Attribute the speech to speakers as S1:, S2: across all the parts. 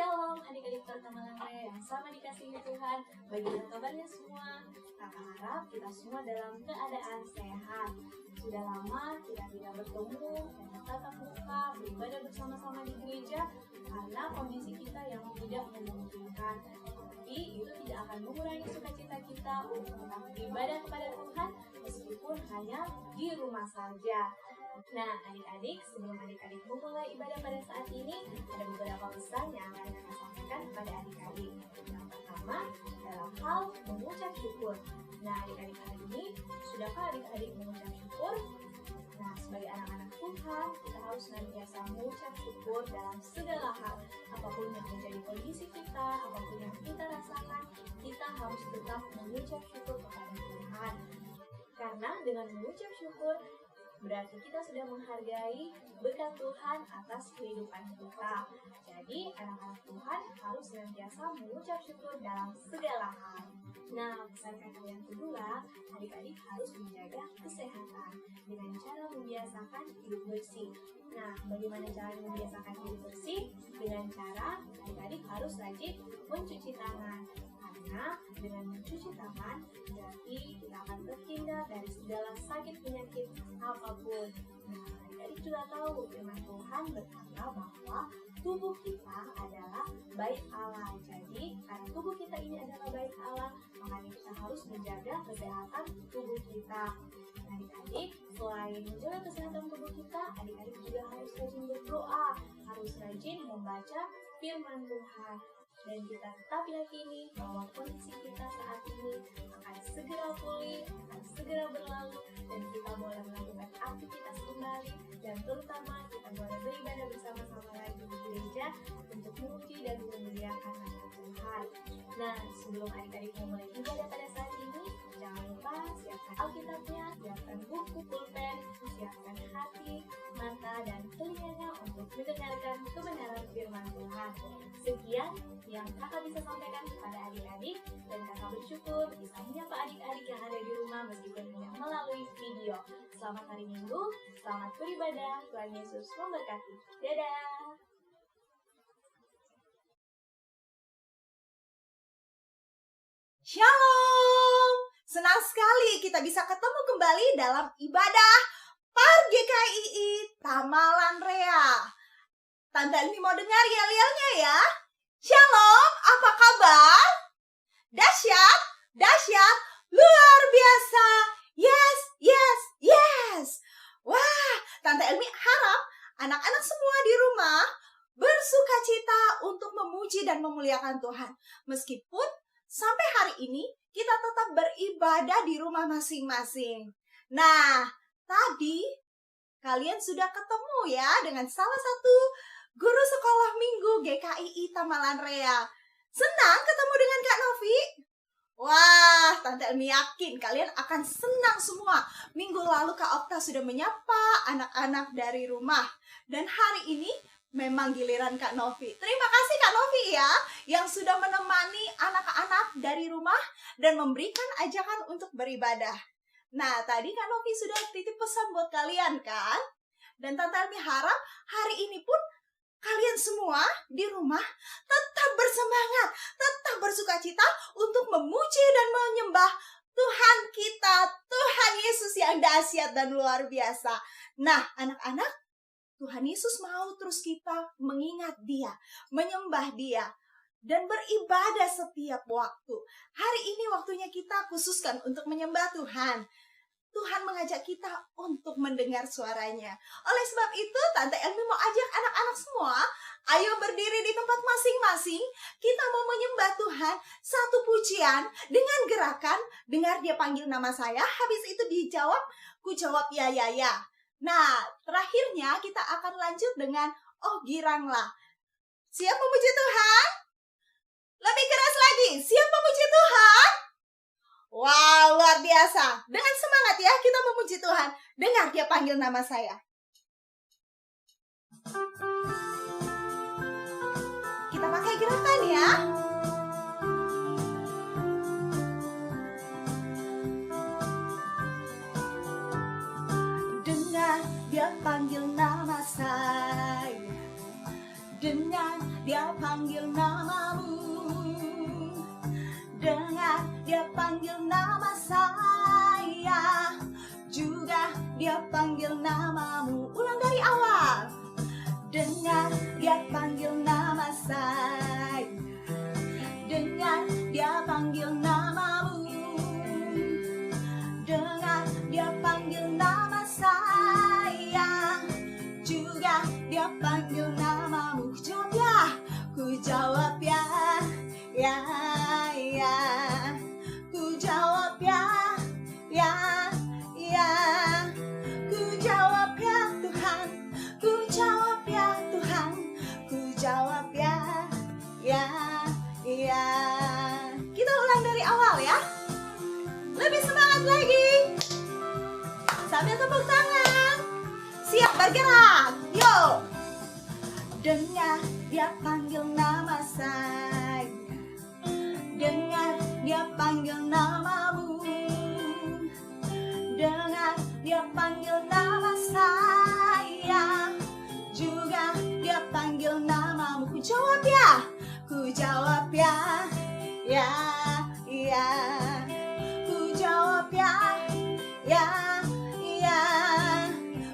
S1: Shalom adik-adik pertemanan Raya yang sama dikasihi Tuhan. Bagaimana kabarnya semua? Kakak harap kita semua dalam keadaan sehat. Sudah lama kita tidak bertemu dan tatap muka beribadah bersama-sama di gereja karena kondisi kita yang tidak memungkinkan. Tapi itu tidak akan mengurangi sukacita kita untuk tetap beribadah kepada Tuhan meskipun hanya di rumah saja. Nah, adik-adik, sebelum adik-adik memulai ibadah pada saat ini, ada beberapa pesan yang akan saya sampaikan kepada adik-adik. Yang pertama, dalam hal mengucap syukur. Nah, adik-adik hari ini, sudahkah adik-adik mengucap syukur? Nah, sebagai anak-anak Tuhan, kita harus senantiasa mengucap syukur dalam segala hal. Apapun yang menjadi kondisi kita, apapun yang kita rasakan, kita harus tetap mengucap syukur kepada Tuhan. Karena dengan mengucap syukur, berarti kita sudah menghargai berkat Tuhan atas kehidupan kita. Jadi, anak-anak Tuhan harus senantiasa mengucap syukur dalam segala hal. Nah, pesan kakak yang kedua, adik-adik harus menjaga kesehatan dengan cara membiasakan hidup bersih. Nah, bagaimana cara membiasakan hidup bersih? Dengan cara adik-adik harus rajin mencuci tangan. Karena dengan mencuci tangan, berarti kita akan terhindar dari segala sakit penyakit apapun. Nah, adik-adik juga tahu firman Tuhan berkata bahwa tubuh kita adalah bait Allah. Jadi, karena tubuh kita ini adalah bait Allah, makanya kita harus menjaga kesehatan tubuh kita. Adik-adik, selain menjaga kesehatan tubuh kita, adik-adik juga harus rajin berdoa, harus rajin membaca firman Tuhan. Dan kita tetap yakini bahwa kondisi kita saat ini akan segera pulih, akan segera berlalu, dan kita boleh melakukan aktivitas kembali, dan terutama kita boleh beribadah bersama-sama lagi di gereja untuk memuji dan memuliakan nama Tuhan. Nah, sebelum adik-adik memulai ibadah pada saat ini, jangan lupa siapkan Alkitabnya, siapkan buku, pulpen, siapkan hati, mata, dan telinganya untuk mendengarkan kebenaran firman Tuhan. Sekian yang kakak bisa sampaikan kepada adik-adik, dan kakak bersyukur bisa menyapa adik-adik yang ada di rumah meskipun hanya melalui video. Selamat hari Minggu, selamat beribadah, Tuhan Yesus memberkati. Dadah!
S2: Shalom! Senang sekali kita bisa ketemu kembali dalam ibadah Par GKII Tamalan Rea. Tante Elmi mau dengar yel-yelnya ya. Shalom, apa kabar? Dahsyat, dahsyat, luar biasa. Yes, yes, yes. Wah, Tante Elmi harap anak-anak semua di rumah bersukacita untuk memuji dan memuliakan Tuhan. Meskipun sampai hari ini kita tetap beribadah di rumah masing-masing. Nah, tadi kalian sudah ketemu ya dengan salah satu guru sekolah minggu GKII Tamalan Rea. Senang ketemu dengan Kak Novi? Wah, Tante Elmi yakin kalian akan senang semua. Minggu lalu Kak Okta sudah menyapa anak-anak dari rumah. Dan hari ini memang giliran Kak Novi. Terima kasih Kak Novi ya, yang sudah menemani anak-anak dari rumah dan memberikan ajakan untuk beribadah. Nah, tadi Kak Novi sudah titip pesan buat kalian kan? Dan Tante Elmi harap hari ini pun kalian semua di rumah tetap bersemangat, tetap bersukacita untuk memuji dan menyembah Tuhan kita, Tuhan Yesus yang dahsyat dan luar biasa. Nah, anak-anak, Tuhan Yesus mau terus kita mengingat Dia, menyembah Dia, dan beribadah setiap waktu. Hari ini waktunya kita khususkan untuk menyembah Tuhan. Tuhan mengajak kita untuk mendengar suaranya. Oleh sebab itu, Tante Elmi mau ajak anak-anak semua, ayo berdiri di tempat masing-masing. Kita mau menyembah Tuhan satu pujian dengan gerakan, dengar Dia panggil nama saya, habis itu dijawab, ku jawab ya, ya, ya. Nah, terakhirnya kita akan lanjut dengan oh giranglah. Siap memuji Tuhan? Lebih keras lagi, siap memuji Tuhan? Wow, luar biasa. Dengan semangat ya kita memuji Tuhan. Dengar Dia panggil nama saya. Kita pakai gerakan ya. Dengar Dia panggil nama saya. Dengar dia panggil namamu, dengar dia panggil nama saya, juga dia panggil namamu. Ulang dari awal. Dengar dia panggil nama saya, dengar dia panggil namamu, dengar dia panggil nama saya, juga dia panggil namamu. Jawab ya, ku jawab ya, ya, ya. Ku jawab ya, ya, ya. Ku jawab ya Tuhan, ku jawab ya Tuhan, ku jawab ya, ya, ya. Kita ulang dari awal ya. Lebih semangat lagi. Sambil tepuk tangan. Siap bergerak. Yuk. Dengar dia panggil nama saya, dengar dia panggil namamu, dengar dia panggil nama saya, juga dia panggil namamu. Ku jawab ya, ku jawab ya, ya, ya. Ku jawab ya, ya, ya.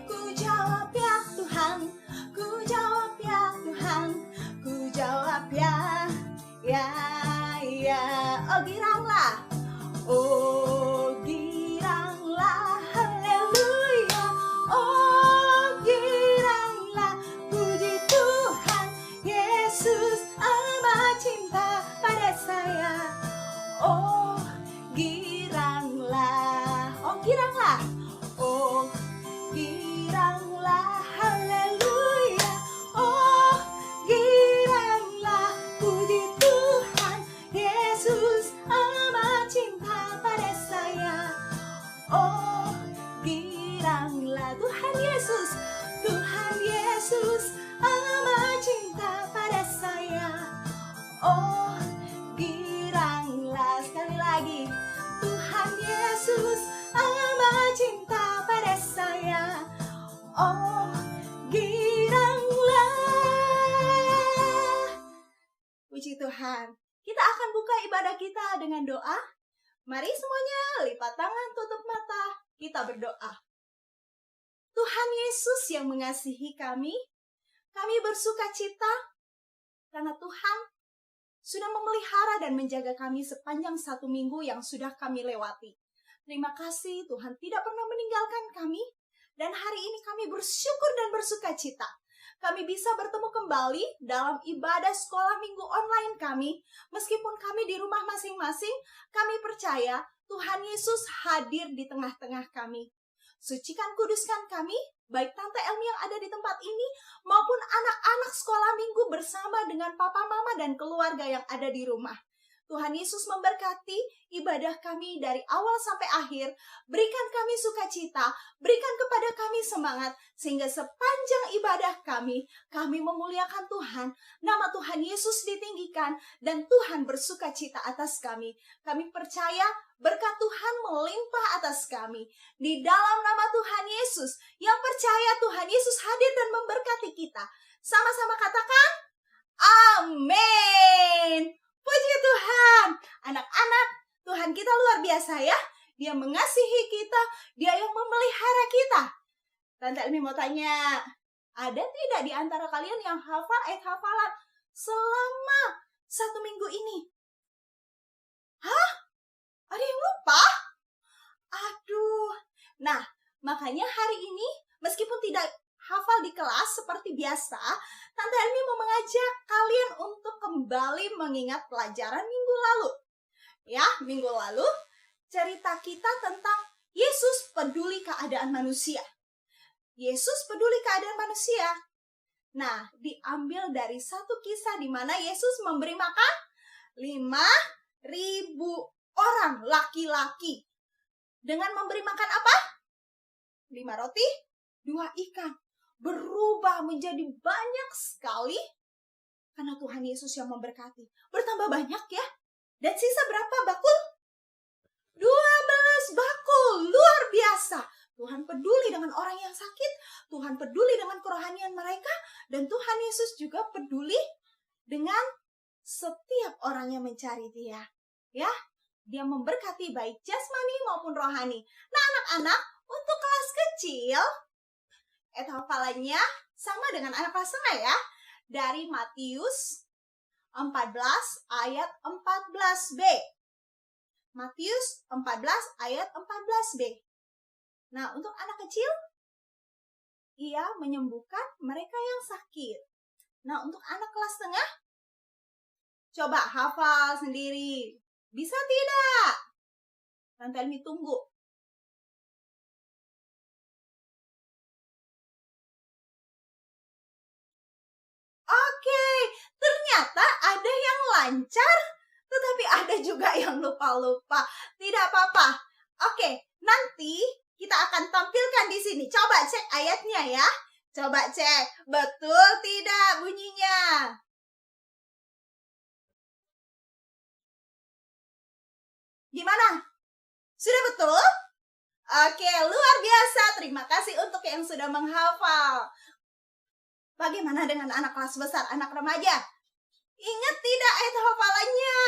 S2: Ku jawab ya Tuhan, ku jawab ya Tuhan, ku jawab ya, ya, ya. Oh giranglah, oh giranglah, haleluya. Oh giranglah, puji Tuhan Yesus amat cinta pada saya. Oh giranglah, oh giranglah, oh giranglah, haleluya. Oh giranglah, puji Tuhan Yesus amat cinta pada saya. Oh giranglah, Tuhan Yesus, Tuhan Yesus amat cinta pada saya. Oh giranglah, sekali lagi, Tuhan Yesus amat cinta pada saya. Oh giranglah. Puji Tuhan. Kita akan buka ibadah kita dengan doa. Mari semuanya lipat tangan, tutup mata. Kita berdoa. Tuhan Yesus yang mengasihi kami bersuka cita karena Tuhan sudah memelihara dan menjaga kami sepanjang 1 minggu yang sudah kami lewati. Terima kasih Tuhan tidak pernah meninggalkan kami, dan hari ini kami bersyukur dan bersuka cita. Kami bisa bertemu kembali dalam ibadah sekolah minggu online kami. Meskipun kami di rumah masing-masing, kami percaya Tuhan Yesus hadir di tengah-tengah kami. Sucikan, kuduskan kami, baik Tante Elmi yang ada di tempat ini, maupun anak-anak sekolah minggu bersama dengan papa, mama, dan keluarga yang ada di rumah. Tuhan Yesus memberkati ibadah kami dari awal sampai akhir. Berikan kami sukacita, berikan kepada kami semangat, sehingga sepanjang ibadah kami memuliakan Tuhan. Nama Tuhan Yesus ditinggikan, dan Tuhan bersukacita atas kami. Kami percaya berkat Tuhan melimpah atas kami. Di dalam nama Tuhan Yesus, yang percaya Tuhan Yesus hadir dan memberkati kita. Sama-sama katakan, amin. Puji Tuhan. Anak-anak, Tuhan kita luar biasa ya. Dia mengasihi kita, Dia yang memelihara kita. Tante Elmi mau tanya, ada tidak di antara kalian yang hafal ayat hafalan selama 1 minggu ini? Hah? Ada yang lupa? Aduh. Nah, makanya hari ini meskipun tidak hafal di kelas seperti biasa, Tante Elmi mau mengajak kalian untuk kembali mengingat pelajaran minggu lalu. Ya, minggu lalu cerita kita tentang Yesus peduli keadaan manusia. Yesus peduli keadaan manusia. Nah, diambil dari satu kisah di mana Yesus memberi makan 5.000 orang laki-laki. Dengan memberi makan apa? 5 roti, 2 ikan. Berubah menjadi banyak sekali karena Tuhan Yesus yang memberkati. Bertambah banyak ya. Dan sisa berapa bakul? 12 bakul. Luar biasa. Tuhan peduli dengan orang yang sakit, Tuhan peduli dengan kerohanian mereka, dan Tuhan Yesus juga peduli dengan setiap orang yang mencari Dia. Ya, Dia memberkati baik jasmani maupun rohani. Nah, anak-anak, untuk kelas kecil, hafalannya sama dengan anak kelas tengah ya. Dari Matius 14 ayat 14b. Matius 14 ayat 14b. Nah, untuk anak kecil, Ia menyembuhkan mereka yang sakit. Nah, untuk anak kelas tengah, coba hafal sendiri. Bisa tidak? Tante Elmi tunggu. Oke, ternyata ada yang lancar, tetapi ada juga yang lupa-lupa. Tidak apa-apa. Oke, nanti kita akan tampilkan di sini. Coba cek ayatnya ya. Coba cek, betul tidak bunyinya? Gimana? Sudah betul? Oke, luar biasa. Terima kasih untuk yang sudah menghafal. Bagaimana dengan anak kelas besar, anak remaja? Ingat tidak ayat hafalannya?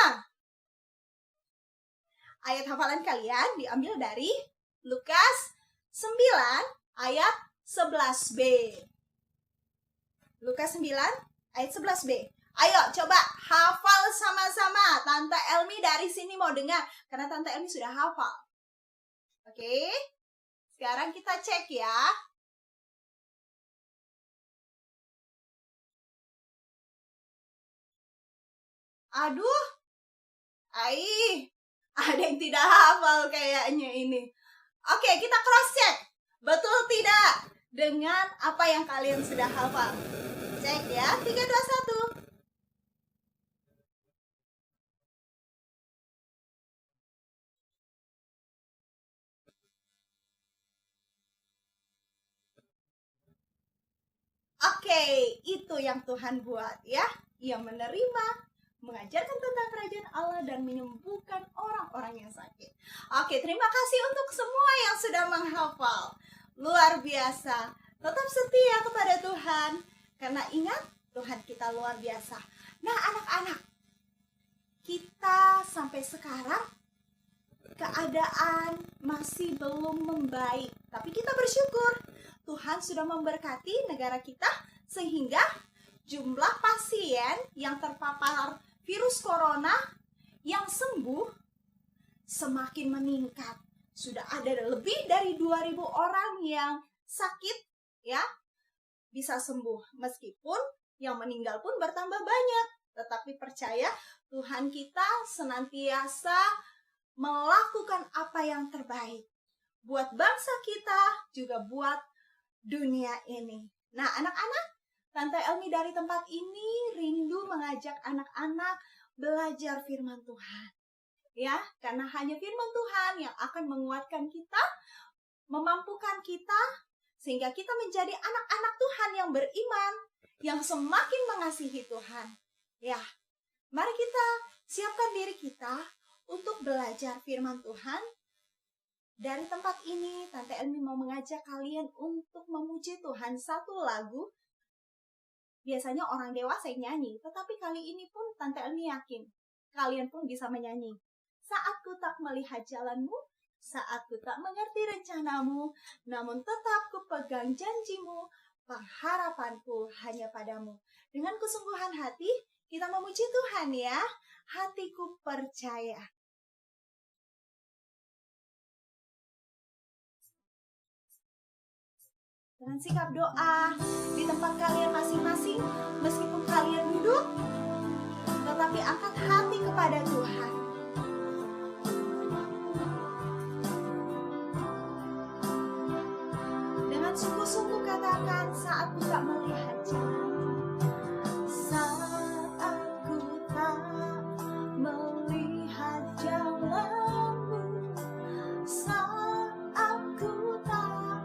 S2: Ayat hafalan kalian diambil dari Lukas 9 ayat 11b. Lukas 9 ayat 11b. Ayo coba hafal sama-sama. Tante Elmi dari sini mau dengar, karena Tante Elmi sudah hafal. Oke, sekarang kita cek ya. Aduh, ada yang tidak hafal kayaknya ini. Oke, kita cross check. Betul tidak dengan apa yang kalian sudah hafal? Cek ya, 3, 2, 1. Oke, itu yang Tuhan buat ya. Ia menerima, mengajarkan tentang kerajaan Allah dan menyembuhkan orang-orang yang sakit. Oke, terima kasih untuk semua yang sudah menghafal. Luar biasa. Tetap setia kepada Tuhan, karena ingat, Tuhan kita luar biasa. Nah, anak-anak, kita sampai sekarang keadaan masih belum membaik, tapi kita bersyukur Tuhan sudah memberkati negara kita sehingga jumlah pasien yang terpapar virus corona yang sembuh semakin meningkat. Sudah ada lebih dari 2.000 orang yang sakit ya bisa sembuh, meskipun yang meninggal pun bertambah banyak. Tetapi percaya, Tuhan kita senantiasa melakukan apa yang terbaik buat bangsa kita, juga buat dunia ini. Nah, anak-anak, Tante Elmi dari tempat ini rindu mengajak anak-anak belajar firman Tuhan. Ya, karena hanya firman Tuhan yang akan menguatkan kita, memampukan kita, sehingga kita menjadi anak-anak Tuhan yang beriman, yang semakin mengasihi Tuhan. Ya, mari kita siapkan diri kita untuk belajar firman Tuhan. Dari tempat ini, Tante Elmi mau mengajak kalian untuk memuji Tuhan satu lagu. Biasanya orang dewasa yang nyanyi, tetapi kali ini pun Tante Elmi yakin kalian pun bisa menyanyi. Saat ku tak melihat jalanmu, saat ku tak mengerti rencanamu, namun tetap ku pegang janjimu, pengharapanku hanya padamu. Dengan kesungguhan hati, kita memuji Tuhan ya. Hatiku percaya. Dengan sikap doa di tempat kalian masing-masing, meskipun kalian duduk, tetapi angkat hati kepada Tuhan. Dengan sungguh-sungguh katakan, saat ku tak melihat jalan, saat aku tak melihat jalanmu, saat aku tak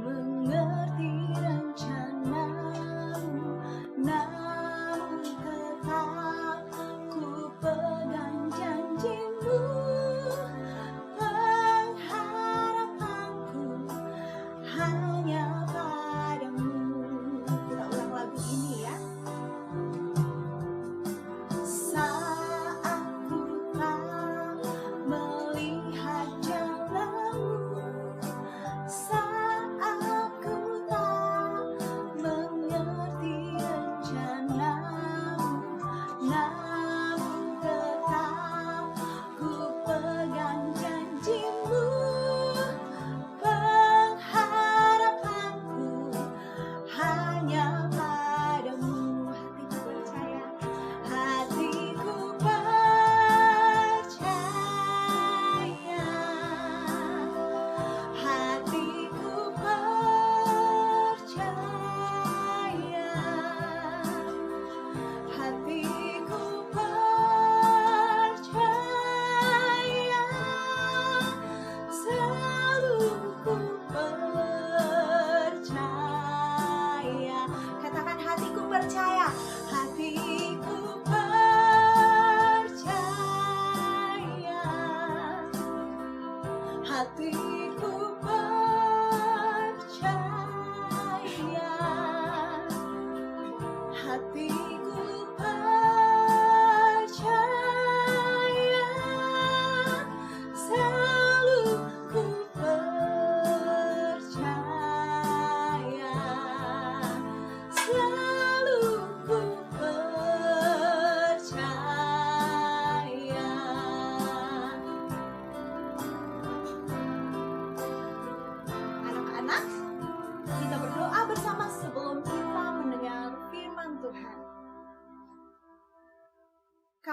S2: mengerti rencanamu, namun tetap ku pegang janjimu, pengharapanku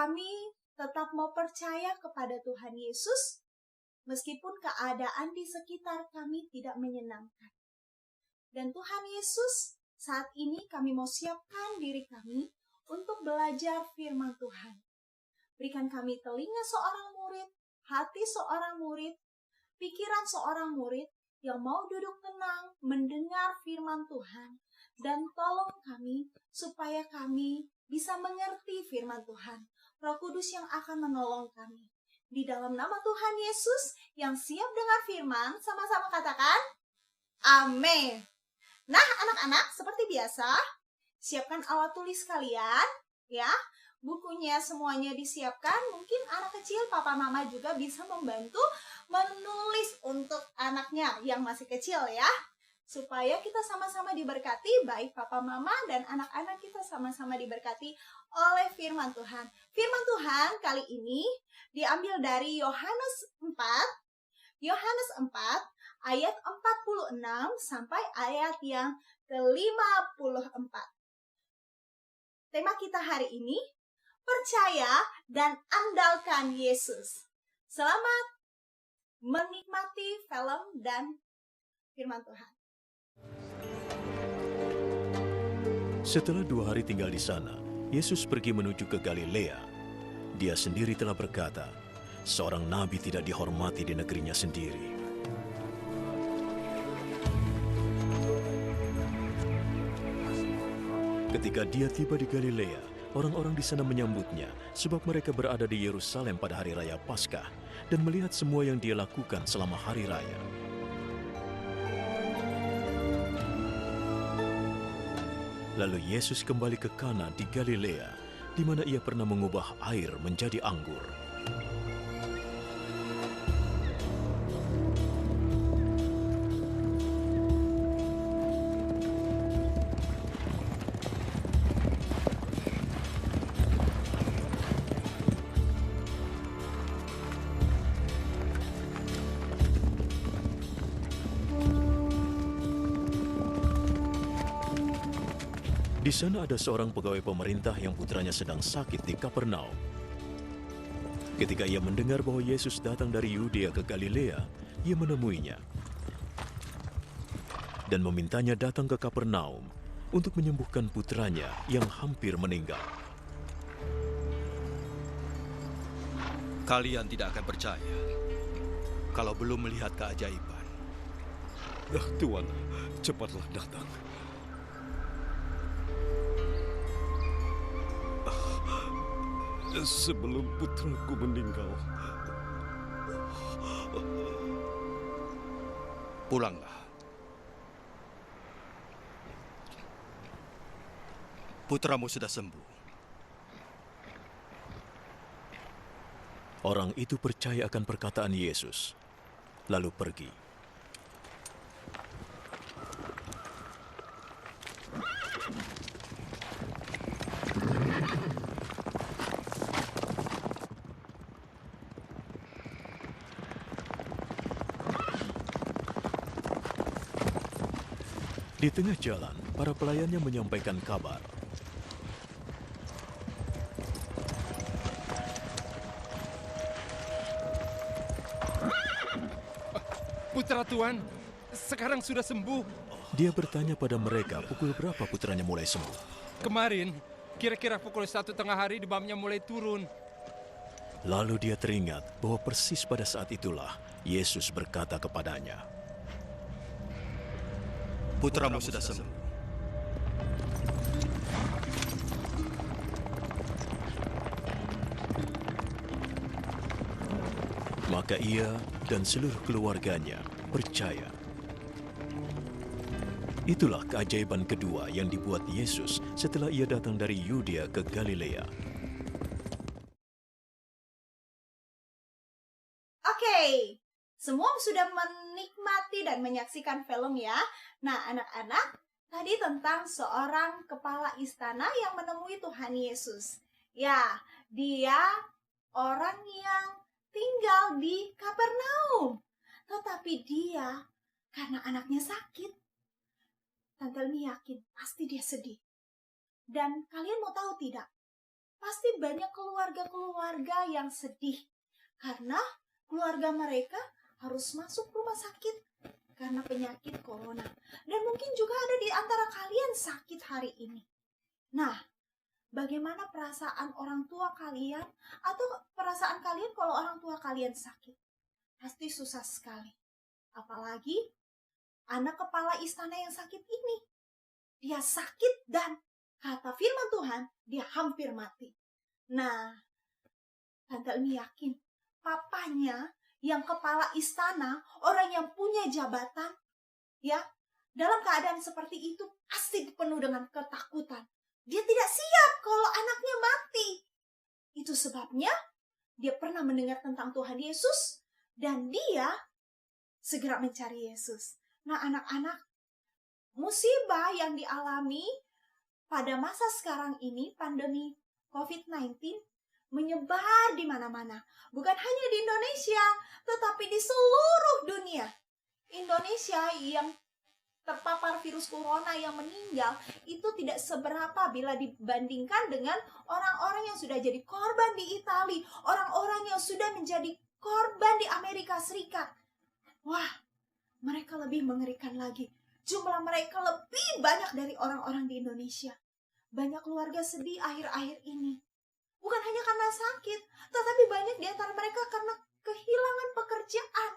S2: kami tetap mau percaya kepada Tuhan Yesus, meskipun keadaan di sekitar kami tidak menyenangkan. Dan Tuhan Yesus, saat ini kami mau siapkan diri kami untuk belajar firman Tuhan. Berikan kami telinga seorang murid, hati seorang murid, pikiran seorang murid yang mau duduk tenang mendengar firman Tuhan. Dan tolong kami supaya kami bisa mengerti firman Tuhan. Roh Kudus yang akan menolong kami. Di dalam nama Tuhan Yesus yang siap dengar firman, sama-sama katakan, amin. Nah, anak-anak, seperti biasa, siapkan alat tulis kalian, ya. Bukunya semuanya disiapkan. Mungkin anak kecil, papa mama juga bisa membantu menulis untuk anaknya yang masih kecil, ya. Supaya kita sama-sama diberkati, baik papa mama dan anak-anak kita sama-sama diberkati oleh firman Tuhan. Firman Tuhan kali ini diambil dari Yohanes 4 ayat 46 sampai ayat yang ke-54. Tema kita hari ini, percaya dan andalkan Yesus. Selamat menikmati film dan firman Tuhan.
S3: Setelah 2 hari tinggal di sana, Yesus pergi menuju ke Galilea. Dia sendiri telah berkata, seorang nabi tidak dihormati di negerinya sendiri. Ketika dia tiba di Galilea, orang-orang di sana menyambutnya sebab mereka berada di Yerusalem pada hari raya Paskah dan melihat semua yang dia lakukan selama hari raya. Lalu Yesus kembali ke Kana di Galilea, di mana ia pernah mengubah air menjadi anggur. Di sana ada seorang pegawai pemerintah yang putranya sedang sakit di Kapernaum. Ketika ia mendengar bahwa Yesus datang dari Yudea ke Galilea, ia menemuinya dan memintanya datang ke Kapernaum untuk menyembuhkan putranya yang hampir meninggal.
S4: Kalian tidak akan percaya kalau belum melihat keajaiban.
S5: Tuan, cepatlah datang. Sebelum putraku meninggal.
S4: Pulanglah. Putramu sudah sembuh.
S3: Orang itu percaya akan perkataan Yesus, lalu pergi. Di tengah jalan, para pelayannya menyampaikan kabar.
S5: Putra Tuan, sekarang sudah sembuh.
S3: Dia bertanya pada mereka pukul berapa putranya mulai sembuh.
S5: Kemarin, kira-kira pukul 1 tengah hari demamnya mulai turun.
S3: Lalu dia teringat bahwa persis pada saat itulah Yesus berkata kepadanya,
S4: Putramu sudah sembuh.
S3: maka ia dan seluruh keluarganya percaya. Itulah keajaiban kedua yang dibuat Yesus setelah ia datang dari Yudea ke Galilea.
S2: Oke, semua sudah menikmati dan menyaksikan film ya. Nah, anak-anak, tadi tentang seorang kepala istana yang menemui Tuhan Yesus. Ya, dia orang yang tinggal di Kapernaum. Tetapi dia, karena anaknya sakit, Tante Elmi yakin pasti dia sedih. Dan kalian mau tahu tidak? pasti banyak keluarga-keluarga yang sedih karena keluarga mereka harus masuk rumah sakit karena penyakit corona. Dan mungkin juga ada di antara kalian sakit hari ini. Nah, bagaimana perasaan orang tua kalian atau perasaan kalian kalau orang tua kalian sakit? Pasti susah sekali. Apalagi anak kepala istana yang sakit ini. Dia sakit dan kata firman Tuhan, dia hampir mati. Nah, Tante Elmi yakin papanya yang kepala istana, orang yang punya jabatan, ya, dalam keadaan seperti itu pasti penuh dengan ketakutan. Dia tidak siap kalau anaknya mati. Itu sebabnya dia pernah mendengar tentang Tuhan Yesus dan dia segera mencari Yesus. Nah, anak-anak, musibah yang dialami pada masa sekarang ini, pandemi COVID-19, menyebar di mana-mana. Bukan hanya di Indonesia, tetapi di seluruh dunia. Indonesia yang terpapar virus corona yang meninggal itu tidak seberapa bila dibandingkan dengan orang-orang yang sudah jadi korban di Italia, orang-orang yang sudah menjadi korban di Amerika Serikat. Wah, mereka lebih mengerikan lagi. Jumlah mereka lebih banyak dari orang-orang di Indonesia. Banyak keluarga sedih akhir-akhir ini. Bukan hanya karena sakit, tetapi banyak di antara mereka karena kehilangan pekerjaan.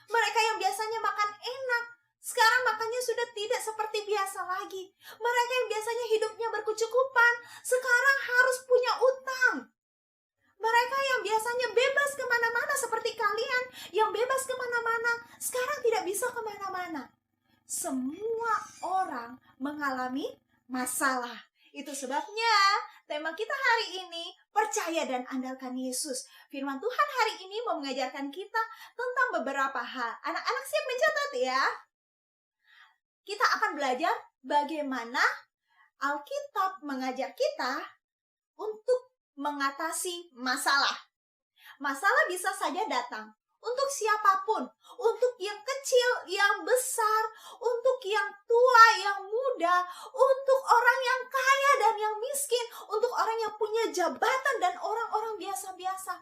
S2: Mereka yang biasanya makan enak, sekarang makannya sudah tidak seperti biasa lagi. Mereka yang biasanya hidupnya berkecukupan, sekarang harus punya utang. Mereka yang biasanya bebas kemana-mana seperti kalian, yang bebas kemana-mana, sekarang tidak bisa kemana-mana. Semua orang mengalami masalah. Itu sebabnya tema kita hari ini, percaya dan andalkan Yesus. Firman Tuhan hari ini mau mengajarkan kita tentang beberapa hal. Anak-anak siap mencatat ya. Kita akan belajar bagaimana Alkitab mengajar kita untuk mengatasi masalah. Masalah bisa saja datang untuk siapapun, untuk yang kecil, yang besar, untuk yang tua, yang muda, untuk orang yang kaya dan yang miskin, untuk orang yang punya jabatan dan orang-orang biasa-biasa.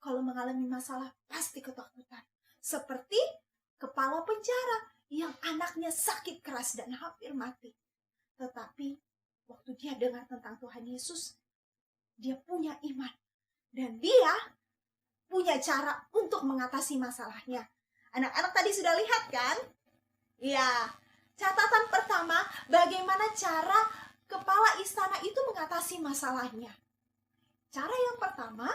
S2: Kalau mengalami masalah, pasti ketakutan. Seperti kepala penjara yang anaknya sakit keras dan hampir mati. Tetapi waktu dia dengar tentang Tuhan Yesus, dia punya iman. Dan dia punya cara untuk mengatasi masalahnya. Anak-anak tadi sudah lihat kan? Ya, catatan pertama, bagaimana cara kepala istana itu mengatasi masalahnya. Cara yang pertama,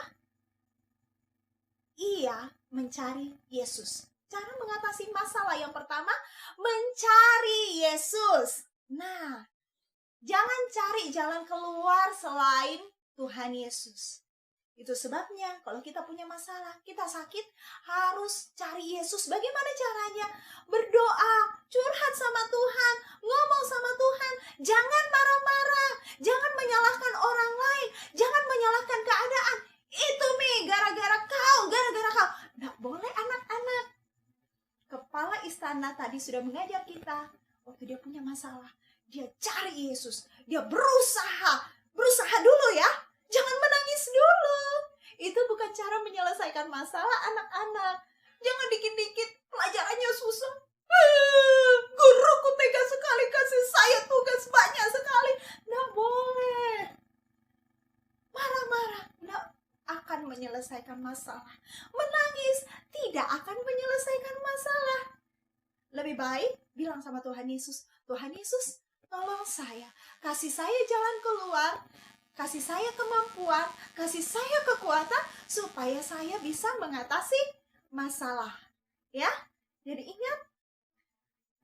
S2: ia mencari Yesus. Cara mengatasi masalah yang pertama, mencari Yesus. Nah, jangan cari jalan keluar selain Tuhan Yesus. Itu sebabnya kalau kita punya masalah, kita sakit, harus cari Yesus. Bagaimana caranya? Berdoa, curhat sama Tuhan, ngomong sama Tuhan. Jangan marah-marah, jangan menyalahkan orang lain, jangan menyalahkan keadaan. Itu gara-gara kau. Nggak boleh anak-anak. Kepala istana tadi sudah mengajar kita, waktu dia punya masalah, dia cari Yesus. Dia berusaha dulu ya. Jangan menangis dulu. Itu bukan cara menyelesaikan masalah anak-anak. Jangan dikit-dikit pelajarannya susah. Guruku tega sekali kasih saya tugas banyak sekali. Nggak boleh. Marah-marah nggak akan menyelesaikan masalah. Menangis tidak akan menyelesaikan masalah. Lebih baik bilang sama Tuhan Yesus, Tuhan Yesus, tolong saya. Kasih saya jalan keluar. Kasih saya kemampuan, kasih saya kekuatan supaya saya bisa mengatasi masalah. Ya, jadi ingat,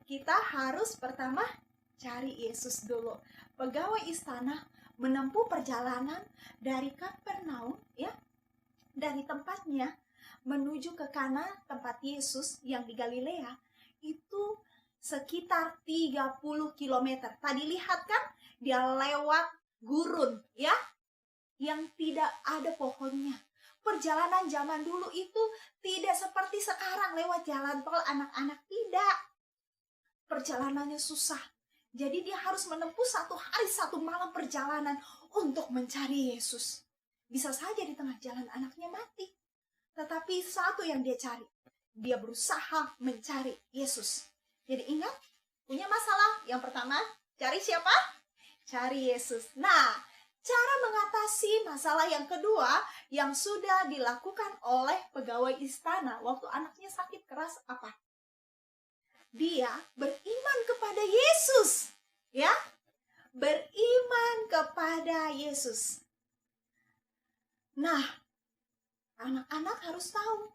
S2: kita harus pertama cari Yesus dulu. Pegawai istana menempuh perjalanan dari Kapernaum, ya, dari tempatnya menuju ke Kana, tempat Yesus yang di Galilea, itu sekitar 30 km. Tadi lihat kan, dia lewat gurun ya, yang tidak ada pohonnya. Perjalanan zaman dulu itu tidak seperti sekarang lewat jalan tol anak-anak, tidak. Perjalanannya susah. Jadi dia harus menempuh 1 hari 1 malam perjalanan untuk mencari Yesus. Bisa saja di tengah jalan anaknya mati. Tetapi satu yang dia cari, dia berusaha mencari Yesus. Jadi ingat, punya masalah. Yang pertama, cari siapa? Cari Yesus. Nah, cara mengatasi masalah yang kedua yang sudah dilakukan oleh pegawai istana waktu anaknya sakit keras apa? Dia beriman kepada Yesus. Ya, beriman kepada Yesus. Nah, anak-anak harus tahu.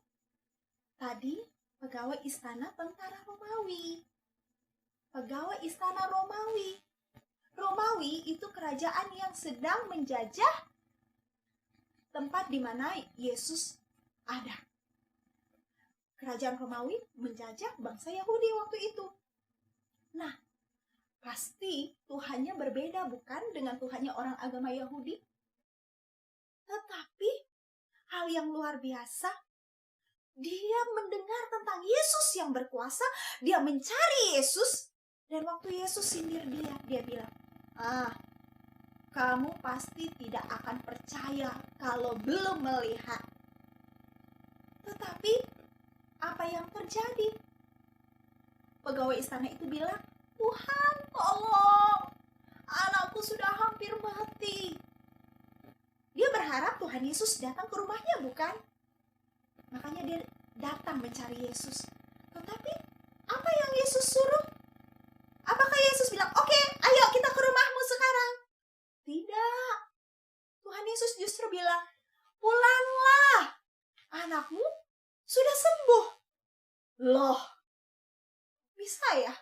S2: Tadi pegawai istana tentara Romawi. Pegawai istana Romawi. Romawi itu kerajaan yang sedang menjajah tempat di mana Yesus ada. Kerajaan Romawi menjajah bangsa Yahudi waktu itu. Nah, pasti Tuhannya berbeda bukan dengan Tuhannya orang agama Yahudi? Tetapi hal yang luar biasa, dia mendengar tentang Yesus yang berkuasa, dia mencari Yesus, dan waktu Yesus sindir dia bilang, kamu pasti tidak akan percaya kalau belum melihat. Tetapi apa yang terjadi? Pegawai istana itu bilang, Tuhan tolong, anakku sudah hampir mati. Dia berharap Tuhan Yesus datang ke rumahnya, bukan? Makanya dia datang mencari Yesus. Tetapi apa yang Yesus suruh? Apakah Yesus bilang, oke, ayo kita ke rumahmu sekarang? Tidak. Tuhan Yesus justru bilang, pulanglah, anakmu sudah sembuh. Loh, bisa ya?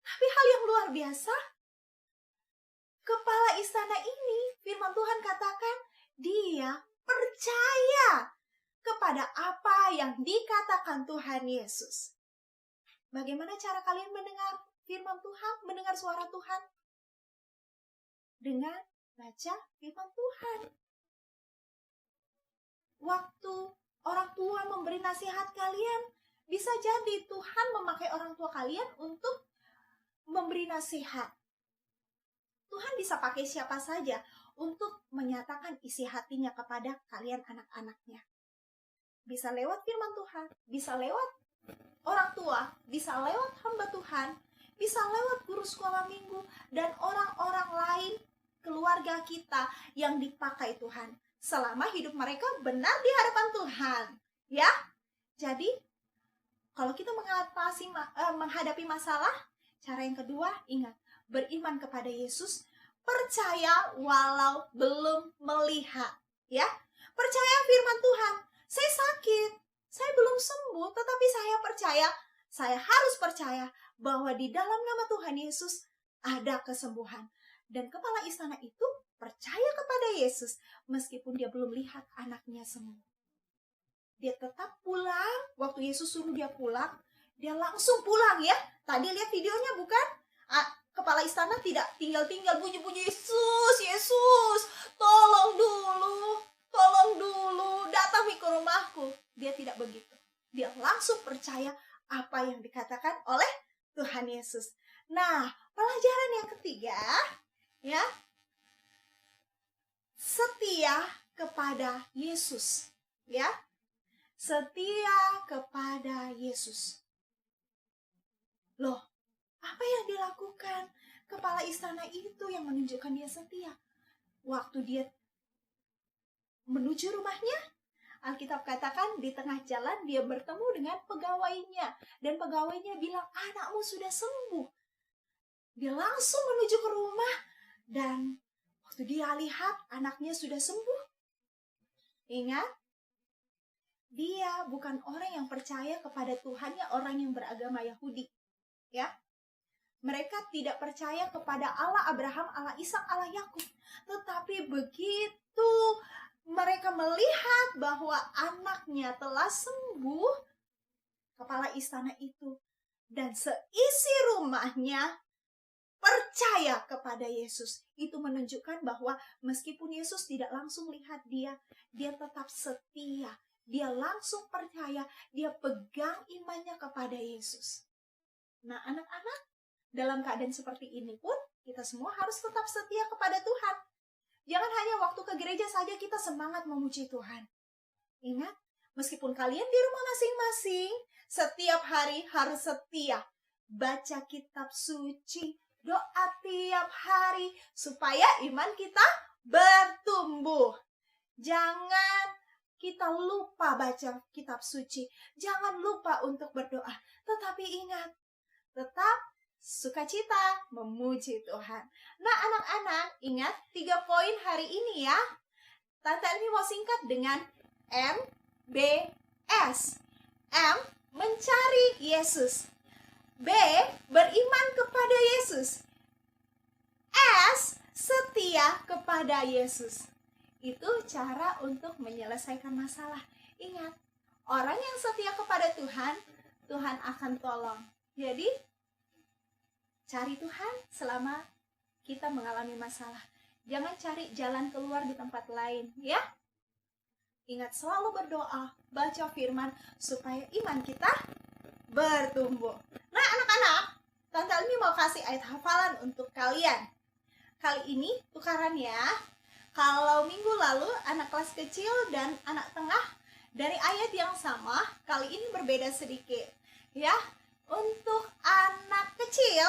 S2: Tapi hal yang luar biasa, kepala istana ini, firman Tuhan katakan, dia percaya kepada apa yang dikatakan Tuhan Yesus. Bagaimana cara kalian mendengar firman Tuhan, mendengar suara Tuhan? Dengan baca firman Tuhan. Waktu orang tua memberi nasihat kalian, bisa jadi Tuhan memakai orang tua kalian untuk memberi nasihat. Tuhan bisa pakai siapa saja untuk menyatakan isi hatinya kepada kalian anak-anaknya. Bisa lewat firman Tuhan, bisa lewat orang tua, bisa lewat hamba Tuhan, bisa lewat guru sekolah minggu, dan orang-orang lain, keluarga kita yang dipakai Tuhan. Selama hidup mereka benar di hadapan Tuhan. Ya, jadi kalau kita menghadapi masalah, cara yang kedua, ingat, beriman kepada Yesus, percaya walau belum melihat. Ya, percaya firman Tuhan. Saya sakit, saya belum sembuh, tetapi saya percaya, saya harus percaya bahwa di dalam nama Tuhan Yesus ada kesembuhan. Dan kepala istana itu percaya kepada Yesus, meskipun dia belum lihat anaknya sembuh. Dia tetap pulang, waktu Yesus suruh dia pulang, dia langsung pulang ya. Tadi lihat videonya bukan? Kepala istana tidak tinggal-tinggal bunyi-bunyi, Yesus, Yesus, tolong dulu, datang ke rumahku. Dia tidak begitu. Dia langsung percaya apa yang dikatakan oleh Tuhan Yesus. Nah, pelajaran yang ketiga, ya, setia kepada Yesus, ya, setia kepada Yesus. Loh, apa yang dilakukan kepala istana itu yang menunjukkan dia setia? Waktu dia menuju rumahnya, Alkitab katakan di tengah jalan dia bertemu dengan pegawainya. Dan pegawainya bilang, anakmu sudah sembuh. Dia langsung menuju ke rumah. Dan waktu dia lihat anaknya sudah sembuh. Ingat, dia bukan orang yang percaya kepada Tuhannya, orang yang beragama Yahudi. Ya, mereka tidak percaya kepada Allah Abraham, Allah Ishak, Allah Yakub. Tetapi begitu mereka melihat bahwa anaknya telah sembuh, kepala istana itu dan seisi rumahnya percaya kepada Yesus. Itu menunjukkan bahwa meskipun Yesus tidak langsung lihat dia, dia tetap setia. Dia langsung percaya, dia pegang imannya kepada Yesus. Nah, anak-anak, dalam keadaan seperti ini pun, kita semua harus tetap setia kepada Tuhan. Jangan hanya waktu ke gereja saja kita semangat memuji Tuhan. Ingat, meskipun kalian di rumah masing-masing, setiap hari harus setia. Baca kitab suci, doa tiap hari, supaya iman kita bertumbuh. Jangan kita lupa baca kitab suci. Jangan lupa untuk berdoa. Tetapi ingat, tetap sukacita memuji Tuhan. Nah anak-anak, ingat 3 poin hari ini ya. Tante Elmi mau singkat dengan MBS. M, mencari Yesus. B, beriman kepada Yesus. S, setia kepada Yesus. Itu cara untuk menyelesaikan masalah. Ingat, orang yang setia kepada Tuhan, Tuhan akan tolong. Jadi, cari Tuhan selama kita mengalami masalah. Jangan cari jalan keluar di tempat lain, ya. Ingat selalu berdoa, baca firman, supaya iman kita bertumbuh. Nah anak-anak, Tante Elmi mau kasih ayat hafalan untuk kalian. Kali ini tukaran ya. Kalau minggu lalu anak kelas kecil dan anak tengah dari ayat yang sama, kali ini berbeda sedikit. Ya, untuk anak kecil,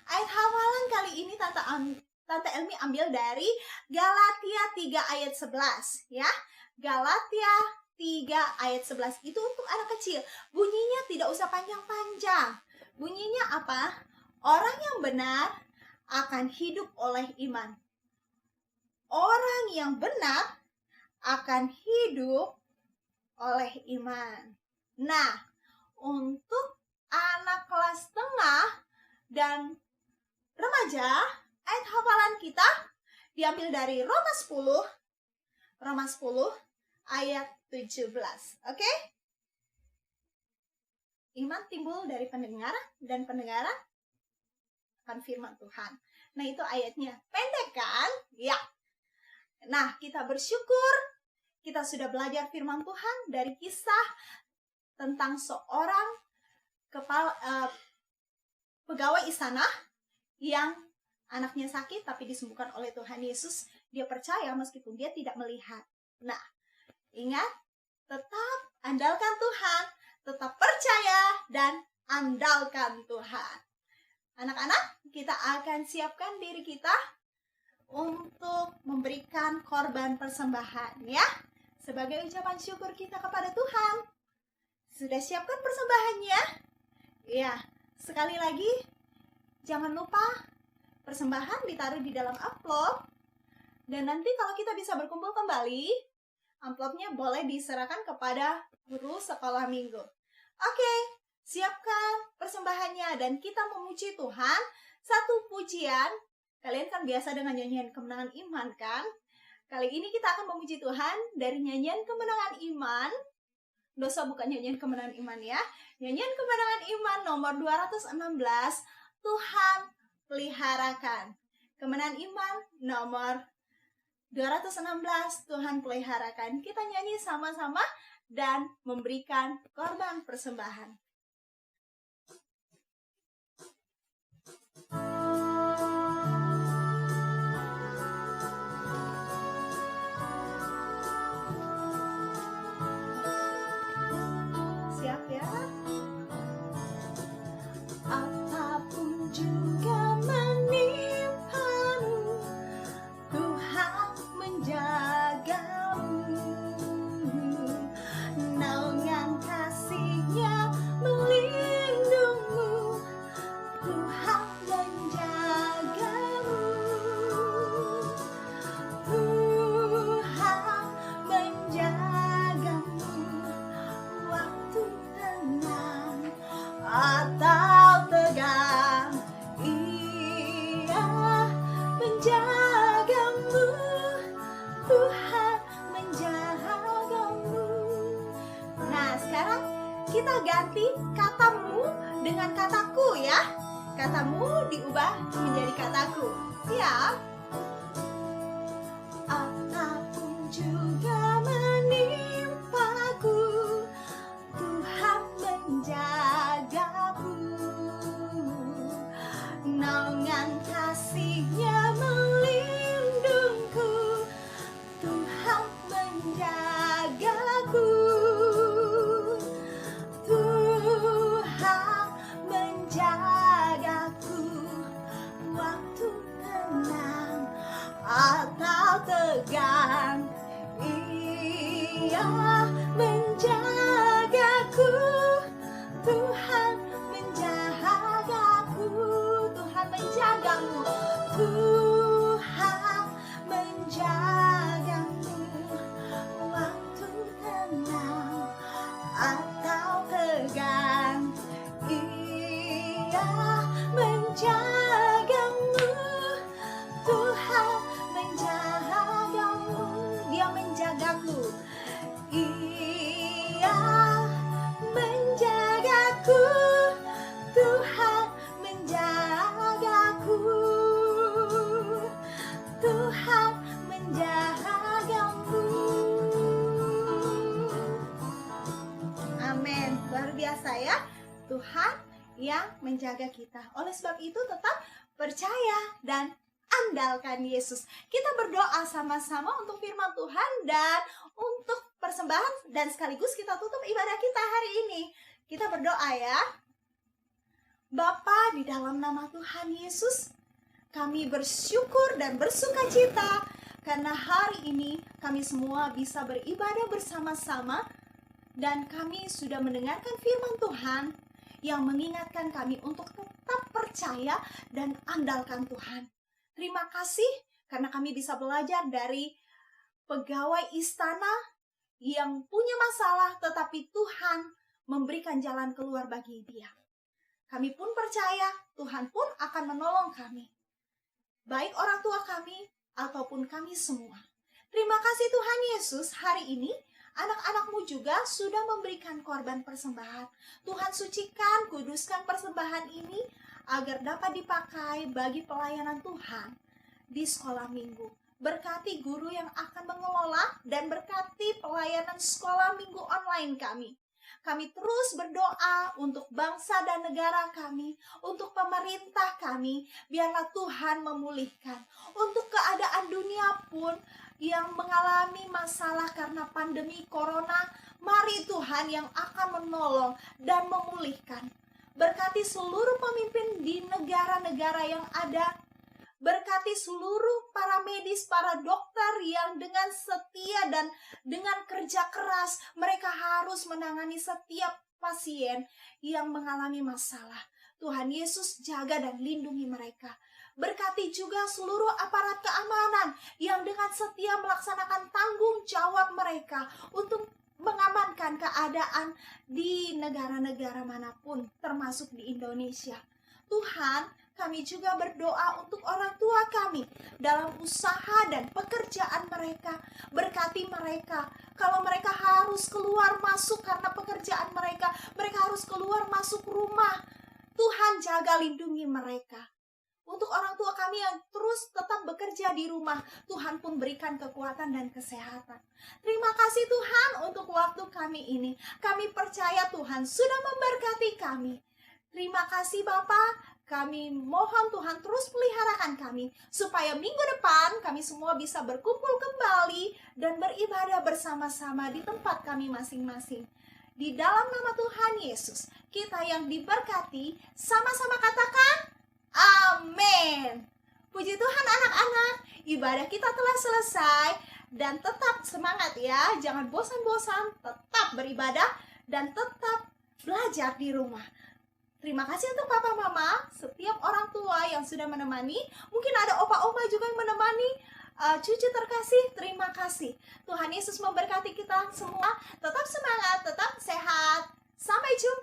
S2: ayat hafalan kali ini Tante Elmi ambil dari Galatia 3 ayat 11 ya. Galatia 3 ayat 11 itu untuk anak kecil. Bunyinya tidak usah panjang-panjang. Bunyinya apa? Orang yang benar akan hidup oleh iman. Orang yang benar akan hidup oleh iman. Nah, untuk anak kelas tengah dan remaja, ayat hafalan kita diambil dari Roma 10 ayat 17. Oke? Iman timbul dari pendengaran dan pendengaran akan firman Tuhan. Nah, itu ayatnya. Pendek kan? Ya. Nah, kita bersyukur kita sudah belajar firman Tuhan dari kisah tentang seorang pegawai istana yang anaknya sakit tapi disembuhkan oleh Tuhan Yesus. Dia percaya meskipun dia tidak melihat. Nah, ingat, tetap andalkan Tuhan, tetap percaya dan andalkan Tuhan. Anak-anak, kita akan siapkan diri kita untuk memberikan korban persembahan ya, sebagai ucapan syukur kita kepada Tuhan. Sudah siapkan persembahannya? Ya, sekali lagi jangan lupa persembahan ditaruh di dalam amplop. Dan nanti kalau kita bisa berkumpul kembali, amplopnya boleh diserahkan kepada guru sekolah minggu. Oke, siapkan persembahannya dan kita memuji Tuhan. Satu pujian, kalian kan biasa dengan nyanyian kemenangan iman kan? Kali ini kita akan memuji Tuhan dari nyanyian kemenangan iman. Dosa bukan nyanyian kemenangan iman ya. Nyanyian kemenangan iman nomor 216, Tuhan peliharakan. Kemenangan iman nomor 216, Tuhan peliharakan. Kita nyanyi sama-sama dan memberikan korban persembahan. Siap ya? Apapun juga menimpamu, Tuhan menjagamu. Naungan kasih-Nya melindungimu, Tuhan menjagamu. Tuhan menjagamu waktu tenang atau tegang. Ia menjagamu, Tuhan menjagamu. Nah, sekarang kita ganti katamu dengan kataku ya. Katamu diubah menjadi kataku. Siap? Apapun juga menimpaku, Tuhan menjagamu. Naungan kasih kasih-Nya melindungku, Tuhan menjagaku, Tuhan menjagaku waktu tenang atau tegang. Ia menjagaku, Tuhan menjagaku, Tuhan menjagamu, Tuhan menjagamu waktu tenang atau tegang. Ia menjagamu, Tuhan menjagamu, Dia menjagaku. Ia menjagaku, Tuhan menjagaku, Tuhan menjagamu. Amin. Luar biasa ya, Tuhan yang menjaga kita. Oleh sebab itu tetap percaya dan andalkan Yesus. Kita berdoa sama-sama untuk firman Tuhan dan untuk persembahan, dan sekaligus kita tutup ibadah kita hari ini. Kita berdoa ya. Bapa, di dalam nama Tuhan Yesus, kami bersyukur dan bersuka cita karena hari ini kami semua bisa beribadah bersama-sama, dan kami sudah mendengarkan firman Tuhan yang mengingatkan kami untuk tetap percaya dan andalkan Tuhan. Terima kasih karena kami bisa belajar dari pegawai istana yang punya masalah, tetapi Tuhan memberikan jalan keluar bagi dia. Kami pun percaya Tuhan pun akan menolong kami, baik orang tua kami ataupun kami semua. Terima kasih Tuhan Yesus, hari ini anak-anak-Mu juga sudah memberikan korban persembahan. Tuhan sucikan, kuduskan persembahan ini agar dapat dipakai bagi pelayanan Tuhan di sekolah minggu. Berkati guru yang akan mengelola dan berkati pelayanan sekolah minggu online kami. Kami terus berdoa untuk bangsa dan negara kami, untuk pemerintah kami, biarlah Tuhan memulihkan. Untuk keadaan dunia pun yang mengalami masalah karena pandemi corona, mari Tuhan yang akan menolong dan memulihkan. Berkati seluruh pemimpin di negara-negara yang ada. Berkati seluruh para medis, para dokter yang dengan setia dan dengan kerja keras mereka harus menangani setiap pasien yang mengalami masalah. Tuhan Yesus jaga dan lindungi mereka. Berkati juga seluruh aparat keamanan yang dengan setia melaksanakan tanggung jawab mereka untuk mengamankan keadaan di negara-negara manapun, termasuk di Indonesia. Tuhan, kami juga berdoa untuk orang tua kami dalam usaha dan pekerjaan mereka. Berkati mereka. Kalau mereka harus keluar masuk karena pekerjaan mereka, mereka harus keluar masuk rumah. Tuhan jaga lindungi mereka. Untuk orang tua kami yang terus tetap bekerja di rumah, Tuhan pun berikan kekuatan dan kesehatan. Terima kasih Tuhan untuk waktu kami ini. Kami percaya Tuhan sudah memberkati kami. Terima kasih Bapa, kami mohon Tuhan terus peliharakan kami, supaya minggu depan kami semua bisa berkumpul kembali dan beribadah bersama-sama di tempat kami masing-masing. Di dalam nama Tuhan Yesus, kita yang diberkati, sama-sama katakan, amin. Puji Tuhan anak-anak, ibadah kita telah selesai, dan tetap semangat ya, jangan bosan-bosan, tetap beribadah, dan tetap belajar di rumah. Terima kasih untuk papa mama, setiap orang tua yang sudah menemani. Mungkin ada opa oma juga yang menemani. Cucu terkasih, terima kasih. Tuhan Yesus memberkati kita semua. Tetap semangat, tetap sehat. Sampai jumpa.